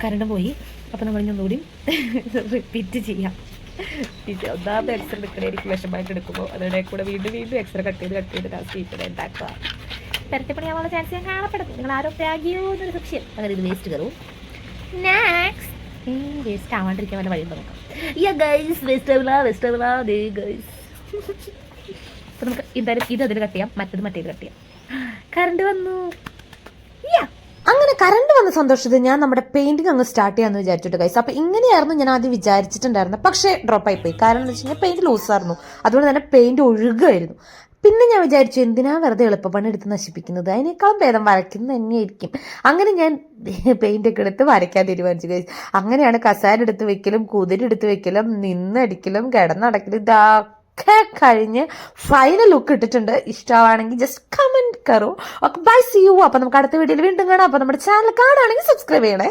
Current പോയി. അപ്പോൾ നമ്മൾ ഒന്നുകൂടി റിപ്പീറ്റ് ചെയ്യാം. ഒന്നാമത് എക്സ്റേ എടുക്കണേക്ക് വിഷമമായിട്ട് എടുക്കുമ്പോൾ അതിടെ കൂടെ വീണ്ടും എക്സ്റേ കട്ട് ചെയ്ത് ലാസ്റ്റ് ഇവിടെ ഉണ്ടാക്കുക. പരത്തിപ്പണിയാവാനുള്ള ചാൻസ് ഞാൻ കാണപ്പെടും. നിങ്ങൾ ആരോ ത്യാഗിയോ എന്നൊരു സംശയം. അങ്ങനെ ഇത് വേസ്റ്റ് കയറും. നെക്സ്റ്റ് വേസ്റ്റ് ആവാണ്ടിരിക്കാൻ വല്ല വഴി നോക്കാം. വെസ്റ്റബിളാ ഗൈസ്. അപ്പോൾ നമുക്ക് എന്തായാലും ഇത് അതിൽ കട്ട് ചെയ്യാം, മറ്റേത് കട്ട് ചെയ്യാം. കറണ്ട് വന്നു. അങ്ങനെ കറണ്ട് വന്ന സന്തോഷത്തിൽ ഞാൻ നമ്മുടെ പെയിന്റിങ് അങ്ങ് സ്റ്റാർട്ട് ചെയ്യാമെന്ന് വിചാരിച്ചിട്ട് ഗൈസ്. അപ്പോൾ ഇങ്ങനെയായിരുന്നു ഞാൻ ആദ്യം വിചാരിച്ചിട്ടുണ്ടായിരുന്നത്. പക്ഷേ ഡ്രോപ്പായി പോയി. കാരണം എന്താ വെച്ച് കഴിഞ്ഞാൽ പെയിന്റ് ലൂസായിരുന്നു. അതുകൊണ്ട് തന്നെ പെയിന്റ് ഒഴുകുമായിരുന്നു. പിന്നെ ഞാൻ വിചാരിച്ചു എന്തിനാ വെറുതെ എളുപ്പപ്പണി എടുത്ത് നശിപ്പിക്കുന്നത്, അതിനേക്കാളും ഭേദം വരയ്ക്കുന്നത് തന്നെയായിരിക്കും. അങ്ങനെ ഞാൻ പെയിന്റ് ഒക്കെ എടുത്ത് വരയ്ക്കാൻ തീരുമാനിച്ചു ഗൈസ്. അങ്ങനെയാണ് കസാര എടുത്ത് വെക്കലും കുതിരെടുത്ത് വെക്കലും നിന്നടിക്കലും കിടന്നടക്കലും ഇതൊക്കെ കഴിഞ്ഞ് ഫൈനൽ ലുക്ക് ഇട്ടിട്ടുണ്ട്. ഇഷ്ടമാണെങ്കിൽ ജസ്റ്റ് കമന്റ് കറോ. Okay bye, see you. അപ്പൊ നമുക്ക് അടുത്ത വീഡിയോയിൽ വീണ്ടും കാണാം. അപ്പൊ നമ്മുടെ ചാനൽ കാണുകയാണെങ്കിൽ സബ്സ്ക്രൈബ് ചെയ്യണേ.